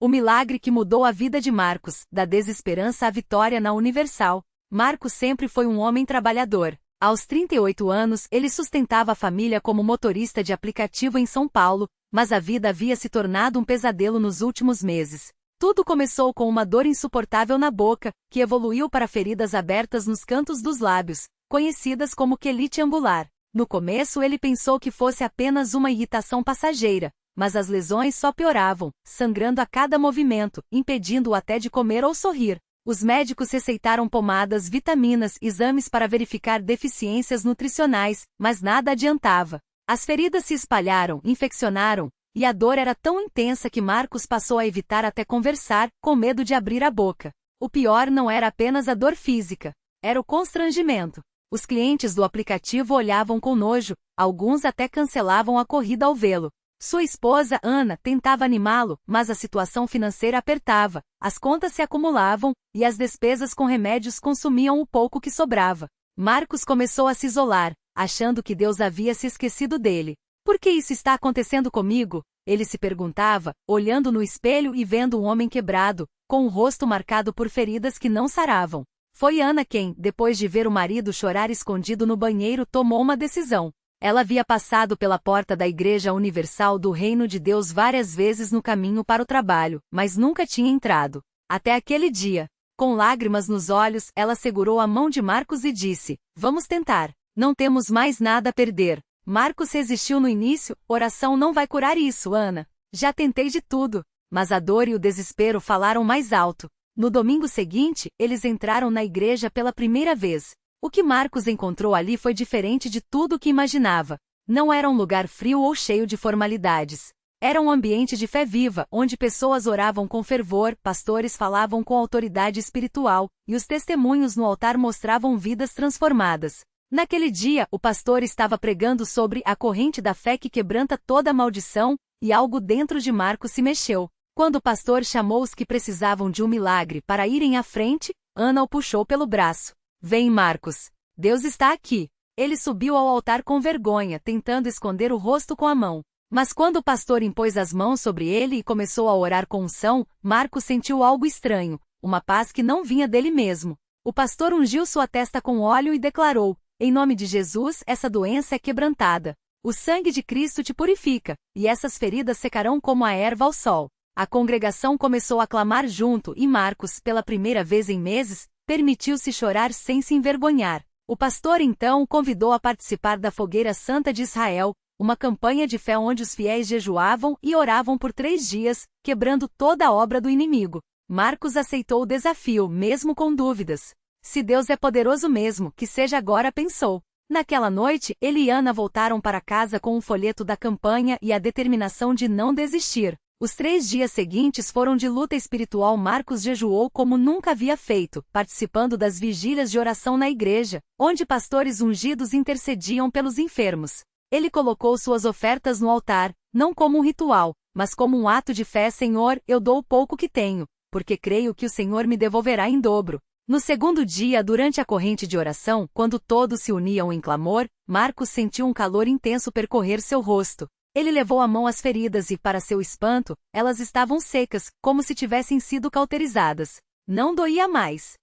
O milagre que mudou a vida de Marcos, da desesperança à vitória na Universal. Marcos sempre foi um homem trabalhador. Aos 38 anos, ele sustentava a família como motorista de aplicativo em São Paulo, mas a vida havia se tornado um pesadelo nos últimos meses. Tudo começou com uma dor insuportável na boca, que evoluiu para feridas abertas nos cantos dos lábios, conhecidas como quelite angular. No começo ele pensou que fosse apenas uma irritação passageira, mas as lesões só pioravam, sangrando a cada movimento, impedindo-o até de comer ou sorrir. Os médicos receitaram pomadas, vitaminas, exames para verificar deficiências nutricionais, mas nada adiantava. As feridas se espalharam, infeccionaram, e a dor era tão intensa que Marcos passou a evitar até conversar, com medo de abrir a boca. O pior não era apenas a dor física, era o constrangimento. Os clientes do aplicativo olhavam com nojo, alguns até cancelavam a corrida ao vê-lo. Sua esposa, Ana, tentava animá-lo, mas a situação financeira apertava, as contas se acumulavam, e as despesas com remédios consumiam o pouco que sobrava. Marcos começou a se isolar, achando que Deus havia se esquecido dele. Por que isso está acontecendo comigo? Ele se perguntava, olhando no espelho e vendo um homem quebrado, com o rosto marcado por feridas que não saravam. Foi Ana quem, depois de ver o marido chorar escondido no banheiro, tomou uma decisão. Ela havia passado pela porta da Igreja Universal do Reino de Deus várias vezes no caminho para o trabalho, mas nunca tinha entrado. Até aquele dia. Com lágrimas nos olhos, ela segurou a mão de Marcos e disse: "Vamos tentar. Não temos mais nada a perder." Marcos resistiu no início: "Oração não vai curar isso, Ana. Já tentei de tudo." Mas a dor e o desespero falaram mais alto. No domingo seguinte, eles entraram na igreja pela primeira vez. O que Marcos encontrou ali foi diferente de tudo o que imaginava. Não era um lugar frio ou cheio de formalidades. Era um ambiente de fé viva, onde pessoas oravam com fervor, pastores falavam com autoridade espiritual, e os testemunhos no altar mostravam vidas transformadas. Naquele dia, o pastor estava pregando sobre a corrente da fé que quebranta toda maldição, e algo dentro de Marcos se mexeu. Quando o pastor chamou os que precisavam de um milagre para irem à frente, Ana o puxou pelo braço. "Vem, Marcos. Deus está aqui." Ele subiu ao altar com vergonha, tentando esconder o rosto com a mão. Mas quando o pastor impôs as mãos sobre ele e começou a orar com unção, Marcos sentiu algo estranho, uma paz que não vinha dele mesmo. O pastor ungiu sua testa com óleo e declarou: "Em nome de Jesus, essa doença é quebrantada. O sangue de Cristo te purifica, e essas feridas secarão como a erva ao sol." A congregação começou a clamar junto e Marcos, pela primeira vez em meses, permitiu-se chorar sem se envergonhar. O pastor então o convidou a participar da Fogueira Santa de Israel, uma campanha de fé onde os fiéis jejuavam e oravam por 3 dias, quebrando toda a obra do inimigo. Marcos aceitou o desafio, mesmo com dúvidas. Se Deus é poderoso mesmo, que seja agora, pensou. Naquela noite, ele e Ana voltaram para casa com um folheto da campanha e a determinação de não desistir. Os 3 dias seguintes foram de luta espiritual. Marcos jejuou como nunca havia feito, participando das vigílias de oração na igreja, onde pastores ungidos intercediam pelos enfermos. Ele colocou suas ofertas no altar, não como um ritual, mas como um ato de fé. "Senhor, eu dou o pouco que tenho, porque creio que o Senhor me devolverá em dobro." No segundo dia, durante a corrente de oração, quando todos se uniam em clamor, Marcos sentiu um calor intenso percorrer seu rosto. Ele levou a mão às feridas e, para seu espanto, elas estavam secas, como se tivessem sido cauterizadas. Não doía mais.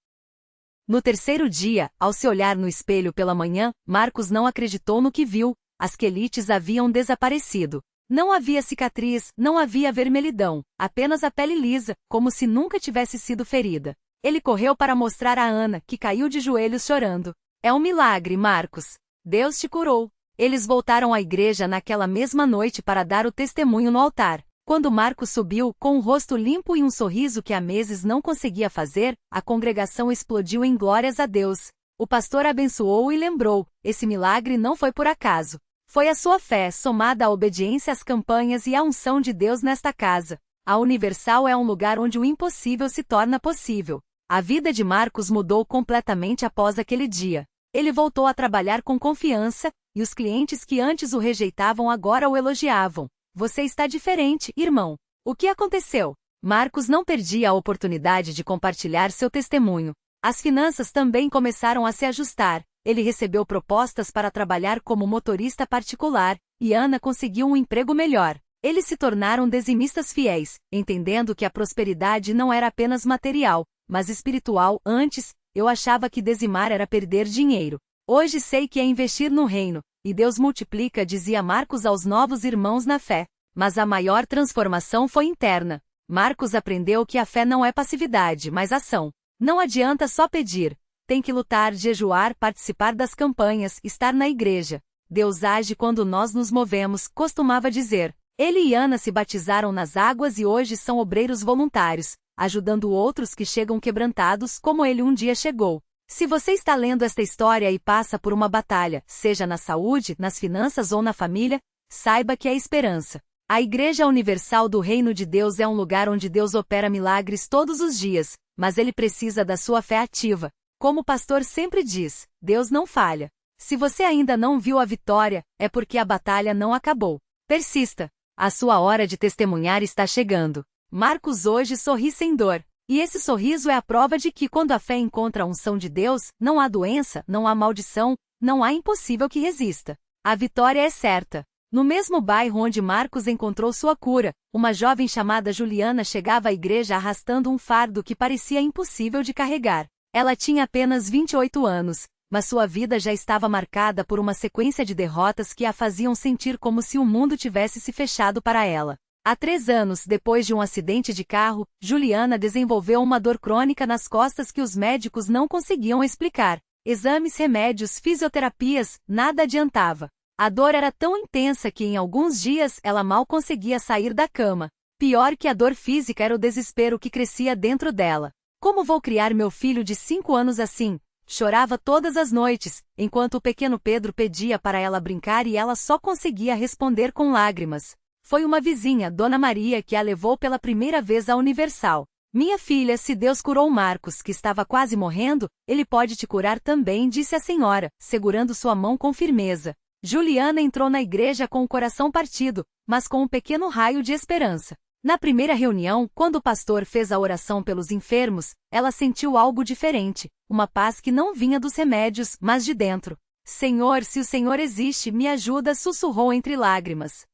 No terceiro dia, ao se olhar no espelho pela manhã, Marcos não acreditou no que viu. As quelites haviam desaparecido. Não havia cicatriz, não havia vermelhidão, apenas a pele lisa, como se nunca tivesse sido ferida. Ele correu para mostrar a Ana, que caiu de joelhos chorando. "É um milagre, Marcos. Deus te curou." Eles voltaram à igreja naquela mesma noite para dar o testemunho no altar. Quando Marcos subiu, com um rosto limpo e um sorriso que há meses não conseguia fazer, a congregação explodiu em glórias a Deus. O pastor abençoou e lembrou: "Esse milagre não foi por acaso. Foi a sua fé, somada à obediência às campanhas e à unção de Deus nesta casa." A Universal é um lugar onde o impossível se torna possível. A vida de Marcos mudou completamente após aquele dia. Ele voltou a trabalhar com confiança, e os clientes que antes o rejeitavam agora o elogiavam. "Você está diferente, irmão. O que aconteceu?" Marcos não perdia a oportunidade de compartilhar seu testemunho. As finanças também começaram a se ajustar. Ele recebeu propostas para trabalhar como motorista particular, e Ana conseguiu um emprego melhor. Eles se tornaram dizimistas fiéis, entendendo que a prosperidade não era apenas material, mas espiritual. Antes, eu achava que dizimar era perder dinheiro. Hoje sei que é investir no reino, e Deus multiplica, dizia Marcos aos novos irmãos na fé. Mas a maior transformação foi interna. Marcos aprendeu que a fé não é passividade, mas ação. Não adianta só pedir. Tem que lutar, jejuar, participar das campanhas, estar na igreja. Deus age quando nós nos movemos, costumava dizer. Ele e Ana se batizaram nas águas e hoje são obreiros voluntários, ajudando outros que chegam quebrantados como ele um dia chegou. Se você está lendo esta história e passa por uma batalha, seja na saúde, nas finanças ou na família, saiba que é esperança. A Igreja Universal do Reino de Deus é um lugar onde Deus opera milagres todos os dias, mas ele precisa da sua fé ativa. Como o pastor sempre diz, Deus não falha. Se você ainda não viu a vitória, é porque a batalha não acabou. Persista. A sua hora de testemunhar está chegando. Marcos hoje sorri sem dor. E esse sorriso é a prova de que quando a fé encontra a unção de Deus, não há doença, não há maldição, não há impossível que resista. A vitória é certa. No mesmo bairro onde Marcos encontrou sua cura, uma jovem chamada Juliana chegava à igreja arrastando um fardo que parecia impossível de carregar. Ela tinha apenas 28 anos, mas sua vida já estava marcada por uma sequência de derrotas que a faziam sentir como se o mundo tivesse se fechado para ela. Há 3 anos depois de um acidente de carro, Juliana desenvolveu uma dor crônica nas costas que os médicos não conseguiam explicar. Exames, remédios, fisioterapias, nada adiantava. A dor era tão intensa que em alguns dias ela mal conseguia sair da cama. Pior que a dor física era o desespero que crescia dentro dela. Como vou criar meu filho de 5 anos assim? Chorava todas as noites, enquanto o pequeno Pedro pedia para ela brincar e ela só conseguia responder com lágrimas. Foi uma vizinha, Dona Maria, que a levou pela primeira vez à Universal. Minha filha, se Deus curou Marcos, que estava quase morrendo, ele pode te curar também, disse a senhora, segurando sua mão com firmeza. Juliana entrou na igreja com o coração partido, mas com um pequeno raio de esperança. Na primeira reunião, quando o pastor fez a oração pelos enfermos, ela sentiu algo diferente, uma paz que não vinha dos remédios, mas de dentro. Senhor, se o Senhor existe, me ajuda, sussurrou entre lágrimas.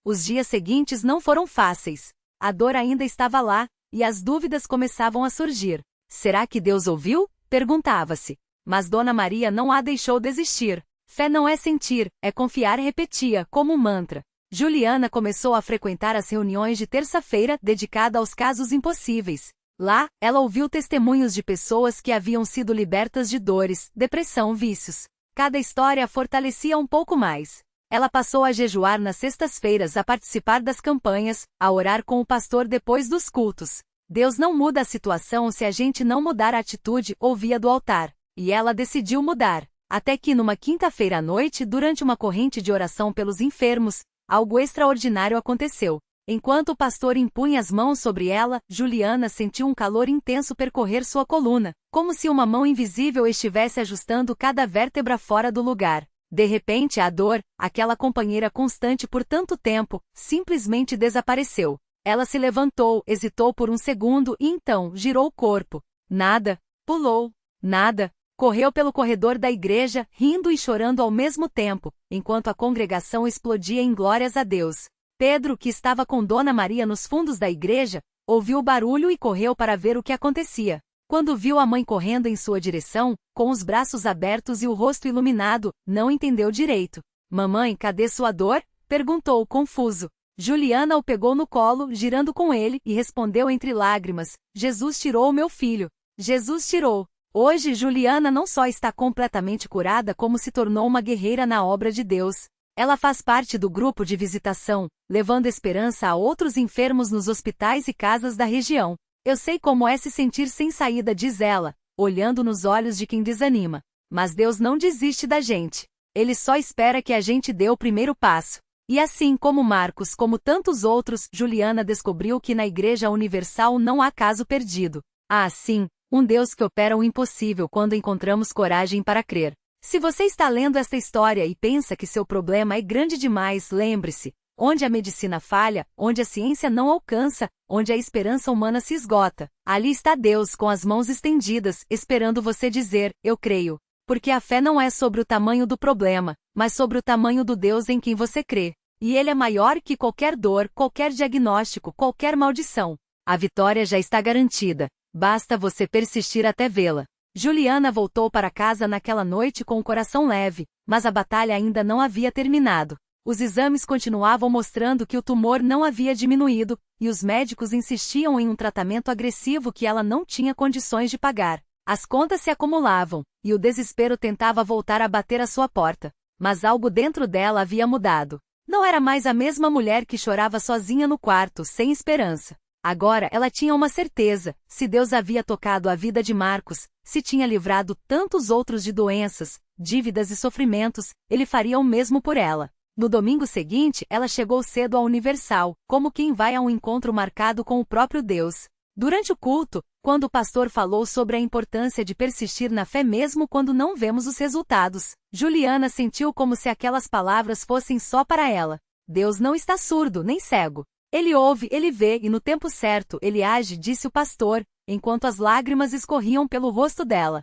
Os dias seguintes não foram fáceis. A dor ainda estava lá, e as dúvidas começavam a surgir. Será que Deus ouviu? Perguntava-se. Mas Dona Maria não a deixou desistir. Fé não é sentir, é confiar, repetia, como um mantra. Juliana começou a frequentar as reuniões de terça-feira dedicada aos casos impossíveis. Lá, ela ouviu testemunhos de pessoas que haviam sido libertas de dores, depressão, vícios. Cada história a fortalecia um pouco mais. Ela passou a jejuar nas sextas-feiras, a participar das campanhas, a orar com o pastor depois dos cultos. Deus não muda a situação se a gente não mudar a atitude, ouvia do altar. E ela decidiu mudar. Até que numa quinta-feira à noite, durante uma corrente de oração pelos enfermos, algo extraordinário aconteceu. Enquanto o pastor impunha as mãos sobre ela, Juliana sentiu um calor intenso percorrer sua coluna, como se uma mão invisível estivesse ajustando cada vértebra fora do lugar. De repente a dor, aquela companheira constante por tanto tempo, simplesmente desapareceu. Ela se levantou, hesitou por um segundo e então girou o corpo. Nada. Pulou. Nada. Correu pelo corredor da igreja, rindo e chorando ao mesmo tempo, enquanto a congregação explodia em glórias a Deus. Pedro, que estava com Dona Maria nos fundos da igreja, ouviu o barulho e correu para ver o que acontecia. Quando viu a mãe correndo em sua direção, com os braços abertos e o rosto iluminado, não entendeu direito. Mamãe, cadê sua dor? Perguntou, confuso. Juliana o pegou no colo, girando com ele, e respondeu entre lágrimas, Jesus tirou o meu filho. Jesus tirou. Hoje Juliana não só está completamente curada como se tornou uma guerreira na obra de Deus. Ela faz parte do grupo de visitação, levando esperança a outros enfermos nos hospitais e casas da região. Eu sei como é se sentir sem saída, diz ela, olhando nos olhos de quem desanima. Mas Deus não desiste da gente. Ele só espera que a gente dê o primeiro passo. E assim como Marcos, como tantos outros, Juliana descobriu que na Igreja Universal não há caso perdido. Há, sim, um Deus que opera o impossível quando encontramos coragem para crer. Se você está lendo esta história e pensa que seu problema é grande demais, lembre-se, onde a medicina falha, onde a ciência não alcança, onde a esperança humana se esgota, ali está Deus com as mãos estendidas, esperando você dizer, eu creio. Porque a fé não é sobre o tamanho do problema, mas sobre o tamanho do Deus em quem você crê. E ele é maior que qualquer dor, qualquer diagnóstico, qualquer maldição. A vitória já está garantida. Basta você persistir até vê-la. Juliana voltou para casa naquela noite com o coração leve, mas a batalha ainda não havia terminado. Os exames continuavam mostrando que o tumor não havia diminuído, e os médicos insistiam em um tratamento agressivo que ela não tinha condições de pagar. As contas se acumulavam, e o desespero tentava voltar a bater à sua porta. Mas algo dentro dela havia mudado. Não era mais a mesma mulher que chorava sozinha no quarto, sem esperança. Agora ela tinha uma certeza: se Deus havia tocado a vida de Marcos, se tinha livrado tantos outros de doenças, dívidas e sofrimentos, ele faria o mesmo por ela. No domingo seguinte, ela chegou cedo à Universal, como quem vai a um encontro marcado com o próprio Deus. Durante o culto, quando o pastor falou sobre a importância de persistir na fé mesmo quando não vemos os resultados, Juliana sentiu como se aquelas palavras fossem só para ela. Deus não está surdo nem cego. Ele ouve, ele vê e no tempo certo ele age, disse o pastor, enquanto as lágrimas escorriam pelo rosto dela.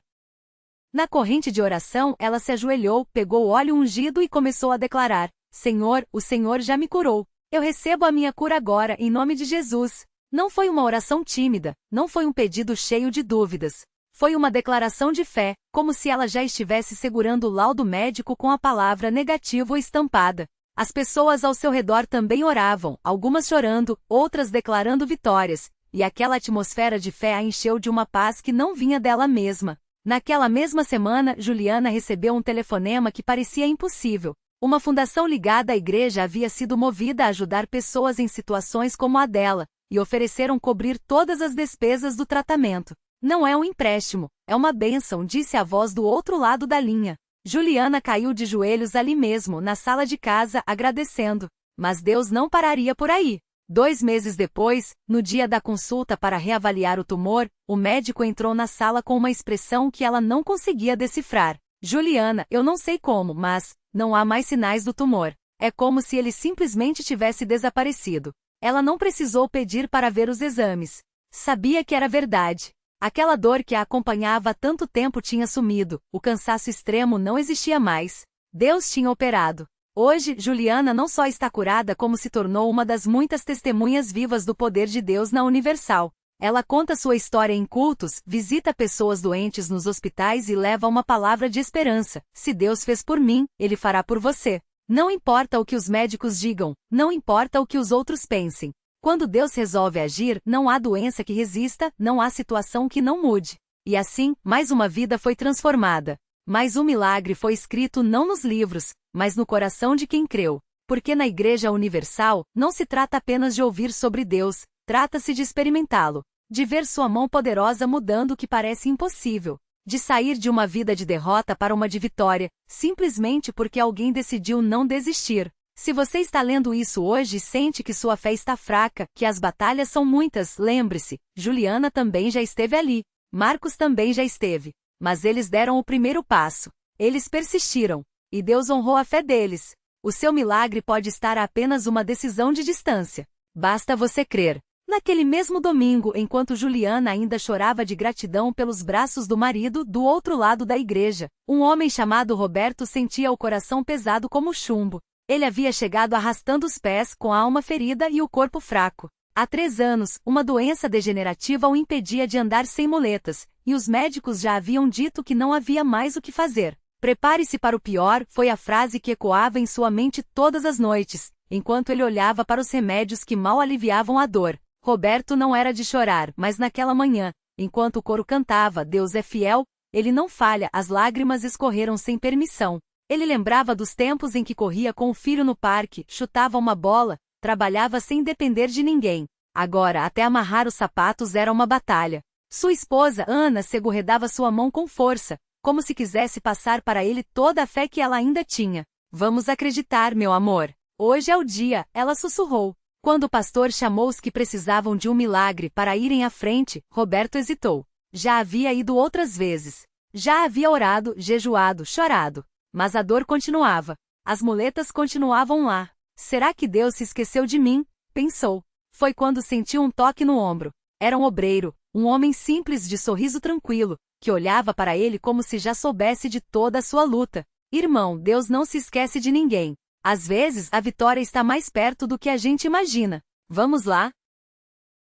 Na corrente de oração, ela se ajoelhou, pegou o óleo ungido e começou a declarar: Senhor, o Senhor já me curou. Eu recebo a minha cura agora, em nome de Jesus. Não foi uma oração tímida, não foi um pedido cheio de dúvidas. Foi uma declaração de fé, como se ela já estivesse segurando o laudo médico com a palavra negativo estampada. As pessoas ao seu redor também oravam, algumas chorando, outras declarando vitórias, e aquela atmosfera de fé a encheu de uma paz que não vinha dela mesma. Naquela mesma semana, Juliana recebeu um telefonema que parecia impossível. Uma fundação ligada à igreja havia sido movida a ajudar pessoas em situações como a dela, e ofereceram cobrir todas as despesas do tratamento. Não é um empréstimo, é uma bênção, disse a voz do outro lado da linha. Juliana caiu de joelhos ali mesmo, na sala de casa, agradecendo. Mas Deus não pararia por aí. 2 meses depois, no dia da consulta para reavaliar o tumor, o médico entrou na sala com uma expressão que ela não conseguia decifrar. Juliana, eu não sei como, mas não há mais sinais do tumor. É como se ele simplesmente tivesse desaparecido. Ela não precisou pedir para ver os exames. Sabia que era verdade. Aquela dor que a acompanhava há tanto tempo tinha sumido, o cansaço extremo não existia mais. Deus tinha operado. Hoje, Juliana não só está curada como se tornou uma das muitas testemunhas vivas do poder de Deus na Universal. Ela conta sua história em cultos, visita pessoas doentes nos hospitais e leva uma palavra de esperança. Se Deus fez por mim, Ele fará por você. Não importa o que os médicos digam, não importa o que os outros pensem. Quando Deus resolve agir, não há doença que resista, não há situação que não mude. E assim, mais uma vida foi transformada. Mais um milagre foi escrito não nos livros, mas no coração de quem creu. Porque na Igreja Universal, não se trata apenas de ouvir sobre Deus, trata-se de experimentá-lo, de ver sua mão poderosa mudando o que parece impossível, de sair de uma vida de derrota para uma de vitória, simplesmente porque alguém decidiu não desistir. Se você está lendo isso hoje e sente que sua fé está fraca, que as batalhas são muitas, lembre-se, Juliana também já esteve ali. Marcos também já esteve. Mas eles deram o primeiro passo. Eles persistiram. E Deus honrou a fé deles. O seu milagre pode estar a apenas uma decisão de distância. Basta você crer. Naquele mesmo domingo, enquanto Juliana ainda chorava de gratidão pelos braços do marido do outro lado da igreja, um homem chamado Roberto sentia o coração pesado como chumbo. Ele havia chegado arrastando os pés, com a alma ferida e o corpo fraco. Há 3 anos, uma doença degenerativa o impedia de andar sem muletas, e os médicos já haviam dito que não havia mais o que fazer. Prepare-se para o pior, foi a frase que ecoava em sua mente todas as noites, enquanto ele olhava para os remédios que mal aliviavam a dor. Roberto não era de chorar, mas naquela manhã, enquanto o coro cantava Deus é fiel, ele não falha, as lágrimas escorreram sem permissão. Ele lembrava dos tempos em que corria com o filho no parque, chutava uma bola, trabalhava sem depender de ninguém. Agora, até amarrar os sapatos era uma batalha. Sua esposa, Ana, segurava sua mão com força, como se quisesse passar para ele toda a fé que ela ainda tinha. Vamos acreditar, meu amor. Hoje é o dia, ela sussurrou. Quando o pastor chamou os que precisavam de um milagre para irem à frente, Roberto hesitou. Já havia ido outras vezes. Já havia orado, jejuado, chorado. Mas a dor continuava. As muletas continuavam lá. Será que Deus se esqueceu de mim? Pensou. Foi quando sentiu um toque no ombro. Era um obreiro, um homem simples de sorriso tranquilo, que olhava para ele como se já soubesse de toda a sua luta. Irmão, Deus não se esquece de ninguém. Às vezes, a vitória está mais perto do que a gente imagina. Vamos lá?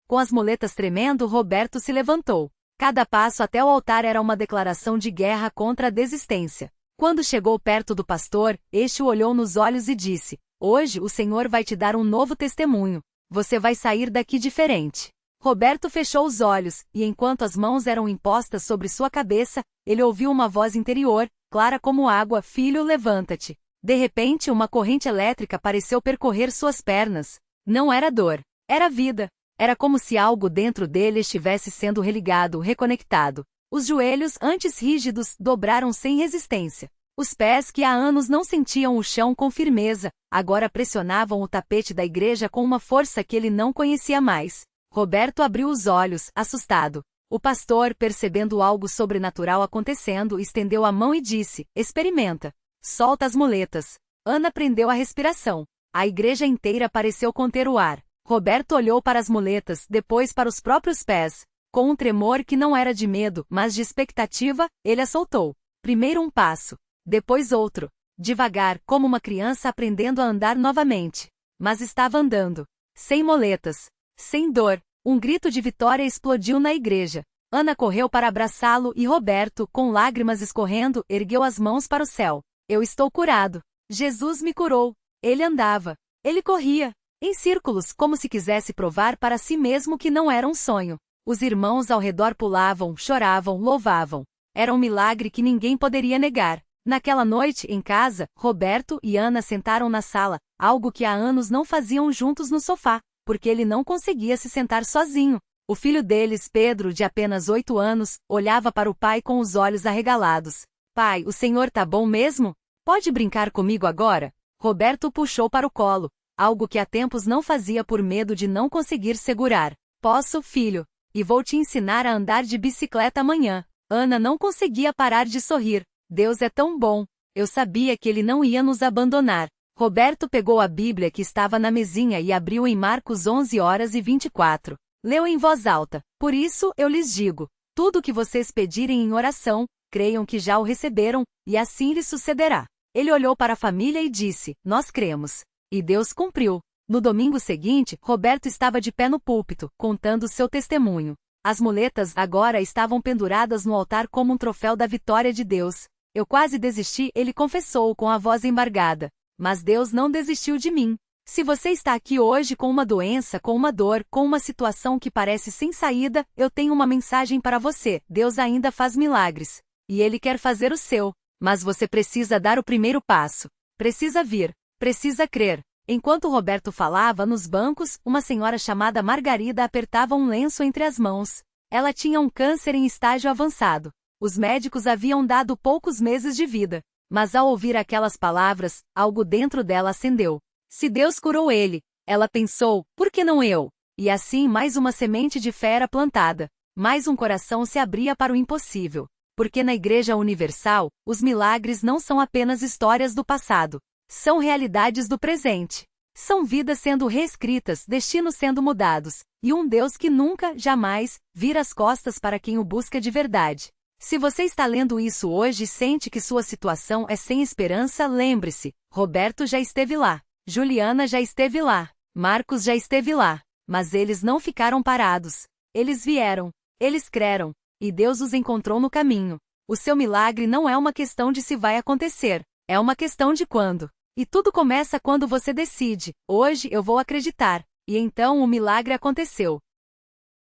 Com as muletas tremendo, Roberto se levantou. Cada passo até o altar era uma declaração de guerra contra a desistência. Quando chegou perto do pastor, este o olhou nos olhos e disse: "Hoje o Senhor vai te dar um novo testemunho. Você vai sair daqui diferente." Roberto fechou os olhos, e enquanto as mãos eram impostas sobre sua cabeça, ele ouviu uma voz interior, clara como água: "Filho, levanta-te." De repente, uma corrente elétrica pareceu percorrer suas pernas. Não era dor, era vida. Era como se algo dentro dele estivesse sendo religado, reconectado. Os joelhos, antes rígidos, dobraram sem resistência. Os pés, que há anos não sentiam o chão com firmeza, agora pressionavam o tapete da igreja com uma força que ele não conhecia mais. Roberto abriu os olhos, assustado. O pastor, percebendo algo sobrenatural acontecendo, estendeu a mão e disse: "Experimenta. Solta as muletas." Ana prendeu a respiração. A igreja inteira pareceu conter o ar. Roberto olhou para as muletas, depois para os próprios pés. Com um tremor que não era de medo, mas de expectativa, ele as soltou. Primeiro um passo, depois outro. Devagar, como uma criança aprendendo a andar novamente. Mas estava andando. Sem muletas. Sem dor. Um grito de vitória explodiu na igreja. Ana correu para abraçá-lo e Roberto, com lágrimas escorrendo, ergueu as mãos para o céu. "Eu estou curado. Jesus me curou." Ele andava. Ele corria. Em círculos, como se quisesse provar para si mesmo que não era um sonho. Os irmãos ao redor pulavam, choravam, louvavam. Era um milagre que ninguém poderia negar. Naquela noite, em casa, Roberto e Ana sentaram na sala, algo que há anos não faziam juntos no sofá, porque ele não conseguia se sentar sozinho. O filho deles, Pedro, de apenas 8 anos, olhava para o pai com os olhos arregalados. "Pai, o senhor tá bom mesmo? Pode brincar comigo agora?" Roberto o puxou para o colo, algo que há tempos não fazia por medo de não conseguir segurar. "Posso, filho. E vou te ensinar a andar de bicicleta amanhã." Ana não conseguia parar de sorrir. Deus é tão bom. Eu sabia que ele não ia nos abandonar. Roberto pegou a Bíblia que estava na mesinha e abriu em Marcos 11h24. Leu em voz alta: "Por isso eu lhes digo, tudo o que vocês pedirem em oração, creiam que já o receberam, e assim lhes sucederá." Ele olhou para a família e disse: "Nós cremos." E Deus cumpriu. No domingo seguinte, Roberto estava de pé no púlpito, contando seu testemunho. As muletas agora estavam penduradas no altar como um troféu da vitória de Deus. "Eu quase desisti", ele confessou com a voz embargada. "Mas Deus não desistiu de mim." Se você está aqui hoje com uma doença, com uma dor, com uma situação que parece sem saída, eu tenho uma mensagem para você: Deus ainda faz milagres. E Ele quer fazer o seu. Mas você precisa dar o primeiro passo. Precisa vir. Precisa crer. Enquanto Roberto falava nos bancos, uma senhora chamada Margarida apertava um lenço entre as mãos. Ela tinha um câncer em estágio avançado. Os médicos haviam dado poucos meses de vida. Mas ao ouvir aquelas palavras, algo dentro dela acendeu. Se Deus curou ele, ela pensou, por que não eu? E assim mais uma semente de fé era plantada. Mais um coração se abria para o impossível. Porque na Igreja Universal, os milagres não são apenas histórias do passado. São realidades do presente. São vidas sendo reescritas, destinos sendo mudados, e um Deus que nunca, jamais, vira as costas para quem o busca de verdade. Se você está lendo isso hoje e sente que sua situação é sem esperança, lembre-se, Roberto já esteve lá, Juliana já esteve lá, Marcos já esteve lá, mas eles não ficaram parados. Eles vieram, eles creram, e Deus os encontrou no caminho. O seu milagre não é uma questão de se vai acontecer, é uma questão de quando. E tudo começa quando você decide: hoje eu vou acreditar. E então o milagre aconteceu.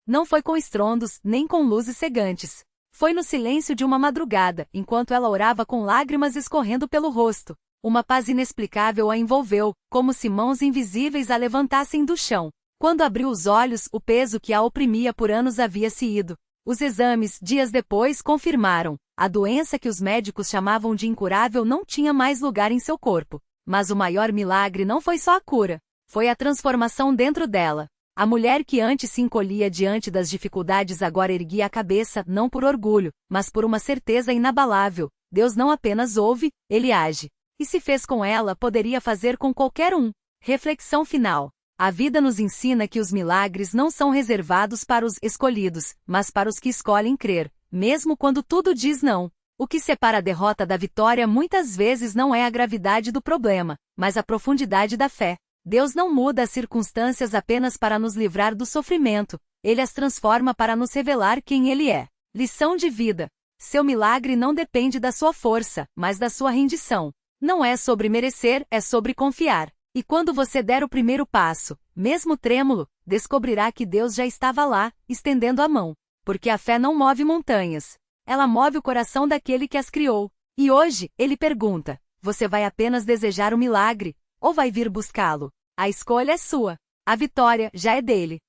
Não foi com estrondos, nem com luzes cegantes. Foi no silêncio de uma madrugada, enquanto ela orava com lágrimas escorrendo pelo rosto. Uma paz inexplicável a envolveu, como se mãos invisíveis a levantassem do chão. Quando abriu os olhos, o peso que a oprimia por anos havia se ido. Os exames, dias depois, confirmaram: a doença que os médicos chamavam de incurável não tinha mais lugar em seu corpo. Mas o maior milagre não foi só a cura. Foi a transformação dentro dela. A mulher que antes se encolhia diante das dificuldades agora erguia a cabeça, não por orgulho, mas por uma certeza inabalável: Deus não apenas ouve, Ele age. E se fez com ela, poderia fazer com qualquer um. Reflexão final. A vida nos ensina que os milagres não são reservados para os escolhidos, mas para os que escolhem crer, mesmo quando tudo diz não. O que separa a derrota da vitória muitas vezes não é a gravidade do problema, mas a profundidade da fé. Deus não muda as circunstâncias apenas para nos livrar do sofrimento, Ele as transforma para nos revelar quem Ele é. Lição de vida. Seu milagre não depende da sua força, mas da sua rendição. Não é sobre merecer, é sobre confiar. E quando você der o primeiro passo, mesmo trêmulo, descobrirá que Deus já estava lá, estendendo a mão. Porque a fé não move montanhas. Ela move o coração daquele que as criou. E hoje, Ele pergunta: você vai apenas desejar o milagre, ou vai vir buscá-lo? A escolha é sua. A vitória já é dele.